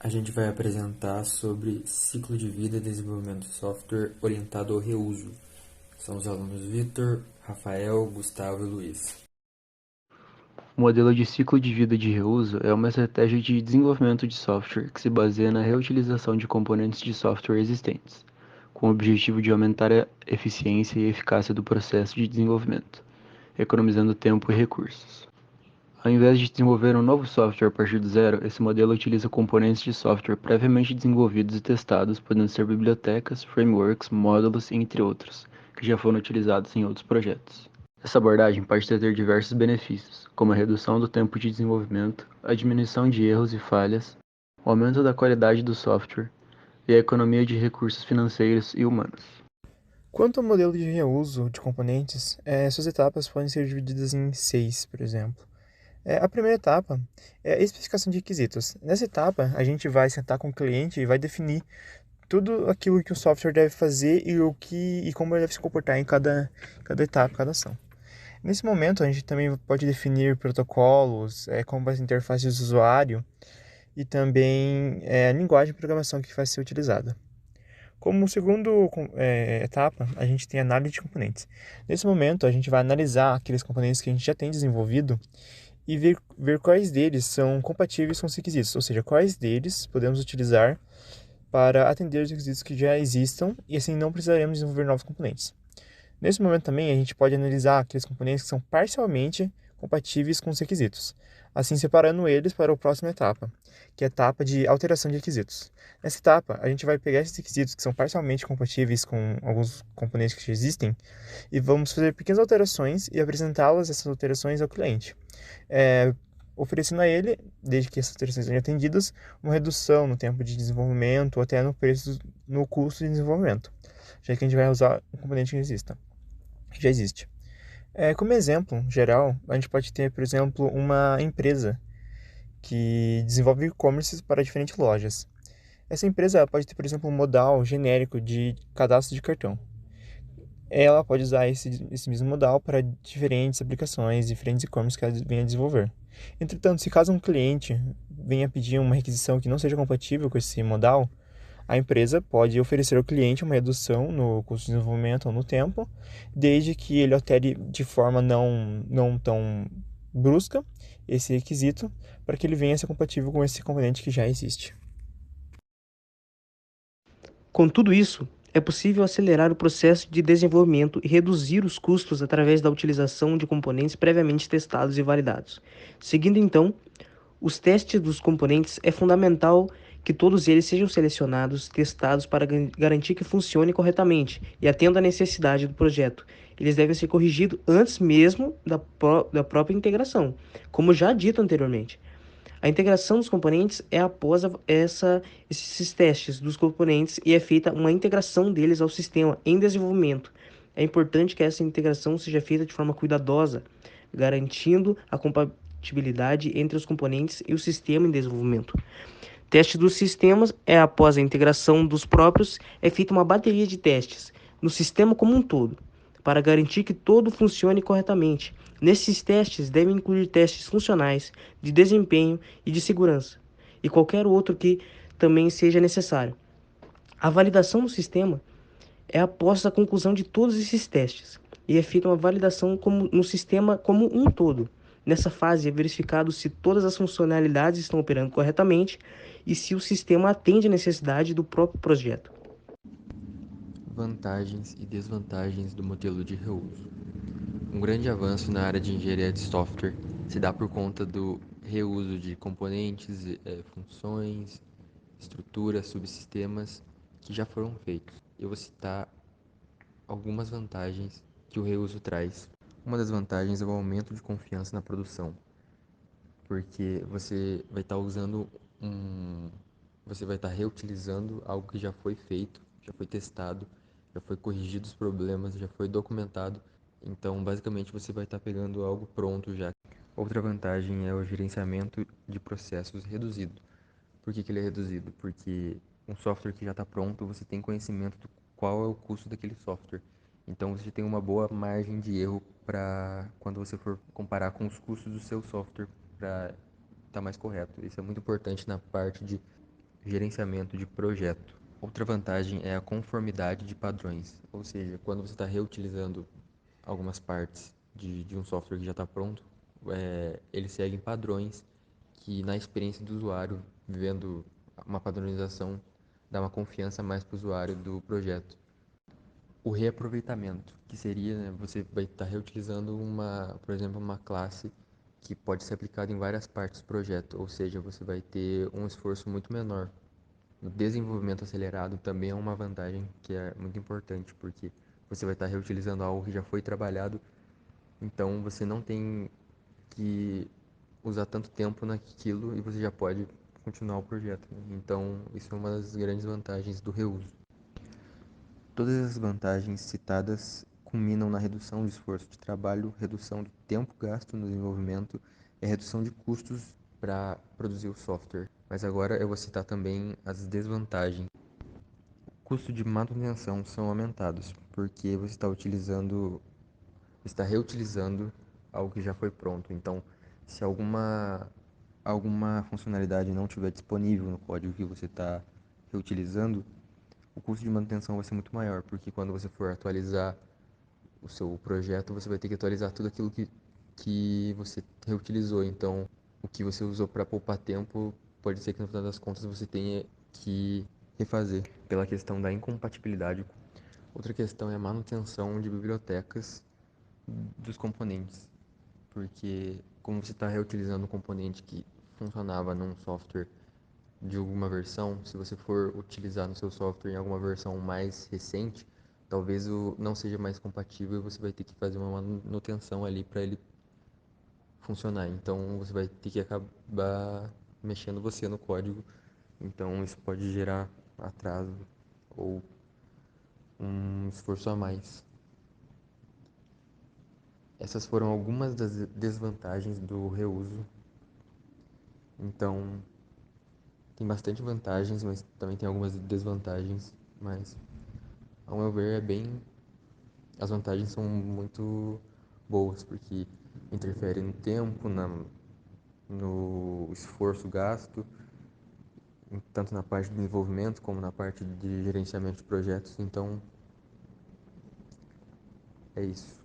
A gente vai apresentar sobre ciclo de vida e desenvolvimento de software orientado ao reuso. São os alunos Vitor, Rafael, Gustavo e Luiz. O modelo de ciclo de vida de reuso é uma estratégia de desenvolvimento de software que se baseia na reutilização de componentes de software existentes, com o objetivo de aumentar a eficiência e eficácia do processo de desenvolvimento, economizando tempo e recursos. Ao invés de desenvolver um novo software a partir do zero, esse modelo utiliza componentes de software previamente desenvolvidos e testados, podendo ser bibliotecas, frameworks, módulos, entre outros, que já foram utilizados em outros projetos. Essa abordagem pode ter diversos benefícios, como a redução do tempo de desenvolvimento, a diminuição de erros e falhas, o aumento da qualidade do software e a economia de recursos financeiros e humanos. Quanto ao modelo de reuso de componentes, suas etapas podem ser divididas em seis, por exemplo. A primeira etapa é a especificação de requisitos. Nessa etapa, a gente vai sentar com o cliente e vai definir tudo aquilo que o software deve fazer e como ele deve se comportar em cada etapa, cada ação. Nesse momento, a gente também pode definir protocolos, como vai ser a interface de usuário e também a linguagem de programação que vai ser utilizada. Como segundo etapa, a gente tem a análise de componentes. Nesse momento, a gente vai analisar aqueles componentes que a gente já tem desenvolvido e ver quais deles são compatíveis com os requisitos, ou seja, quais deles podemos utilizar para atender os requisitos que já existam e assim não precisaremos desenvolver novos componentes. Nesse momento também a gente pode analisar aqueles componentes que são parcialmente compatíveis com os requisitos, assim separando eles para a próxima etapa, que é a etapa de alteração de requisitos. Nessa etapa, a gente vai pegar esses requisitos que são parcialmente compatíveis com alguns componentes que já existem e vamos fazer pequenas alterações e apresentá-las, essas alterações, ao cliente, é, oferecendo a ele, desde que essas alterações sejam atendidas, uma redução no tempo de desenvolvimento ou até no preço, no custo de desenvolvimento, já que a gente vai usar um componente que já existe. Como exemplo geral, a gente pode ter, por exemplo, uma empresa que desenvolve e-commerces para diferentes lojas. Essa empresa pode ter, por exemplo, um modal genérico de cadastro de cartão. Ela pode usar esse mesmo modal para diferentes aplicações, diferentes e-commerce que ela venha a desenvolver. Entretanto, se caso um cliente venha pedir uma requisição que não seja compatível com esse modal, a empresa pode oferecer ao cliente uma redução no custo de desenvolvimento ou no tempo, desde que ele altere de forma não tão brusca esse requisito, para que ele venha a ser compatível com esse componente que já existe. Com tudo isso, é possível acelerar o processo de desenvolvimento e reduzir os custos através da utilização de componentes previamente testados e validados. Seguindo então os testes dos componentes, é fundamental que todos eles sejam selecionados, testados para garantir que funcione corretamente e atenda à necessidade do projeto. Eles devem ser corrigidos antes mesmo da própria integração, como já dito anteriormente. A integração dos componentes é após esses testes dos componentes e é feita uma integração deles ao sistema em desenvolvimento. É importante que essa integração seja feita de forma cuidadosa, garantindo a compatibilidade entre os componentes e o sistema em desenvolvimento. Teste dos sistemas é após a integração dos próprios, é feita uma bateria de testes no sistema como um todo, para garantir que todo funcione corretamente. Nesses testes devem incluir testes funcionais, de desempenho e de segurança, e qualquer outro que também seja necessário. A validação do sistema é após a conclusão de todos esses testes e é feita uma validação no sistema como um todo. Nessa fase é verificado se todas as funcionalidades estão operando corretamente e se o sistema atende à necessidade do próprio projeto. Vantagens e desvantagens do modelo de reuso. Um grande avanço na área de engenharia de software se dá por conta do reuso de componentes, funções, estruturas, subsistemas que já foram feitos. Eu vou citar algumas vantagens que o reuso traz. Uma das vantagens é o aumento de confiança na produção, porque você vai estar reutilizando algo que já foi feito, já foi testado, já foi corrigido os problemas, já foi documentado. Então, basicamente, você vai estar pegando algo pronto já. Outra vantagem é o gerenciamento de processos reduzido. Por que ele é reduzido? Porque um software que já está pronto, você tem conhecimento do qual é o custo daquele software. Então você tem uma boa margem de erro para quando você for comparar com os custos do seu software para estar mais correto. Isso é muito importante na parte de gerenciamento de projeto. Outra vantagem é a conformidade de padrões, ou seja, quando você está reutilizando algumas partes de um software que já está pronto, eles seguem padrões que na experiência do usuário, vendo uma padronização, dá uma confiança mais para o usuário do projeto. O reaproveitamento, que seria, né, você vai estar reutilizando por exemplo, uma classe que pode ser aplicada em várias partes do projeto, ou seja, você vai ter um esforço muito menor. O desenvolvimento acelerado também é uma vantagem que é muito importante, porque você vai estar reutilizando algo que já foi trabalhado, então você não tem que usar tanto tempo naquilo e você já pode continuar o projeto, né? Então, isso é uma das grandes vantagens do reuso. Todas as vantagens citadas culminam na redução do esforço de trabalho, redução do tempo gasto no desenvolvimento e a redução de custos para produzir o software. Mas agora eu vou citar também as desvantagens. O custo de manutenção são aumentados, porque você está reutilizando algo que já foi pronto. Então, se alguma funcionalidade não estiver disponível no código que você está reutilizando, o custo de manutenção vai ser muito maior, porque quando você for atualizar o seu projeto, você vai ter que atualizar tudo aquilo que você reutilizou. Então, o que você usou para poupar tempo, pode ser que no final das contas você tenha que refazer pela questão da incompatibilidade. Outra questão é a manutenção de bibliotecas dos componentes, porque como você está reutilizando um componente que funcionava num software de alguma versão, se você for utilizar no seu software em alguma versão mais recente, talvez não seja mais compatível e você vai ter que fazer uma manutenção ali para ele funcionar. Então você vai ter que acabar mexendo você no código. Então isso pode gerar atraso ou um esforço a mais. Essas foram algumas das desvantagens do reuso. Então, tem bastante vantagens, mas também tem algumas desvantagens. Mas, ao meu ver, as vantagens são muito boas, porque interfere no tempo, no esforço gasto, tanto na parte de desenvolvimento como na parte de gerenciamento de projetos. Então, é isso.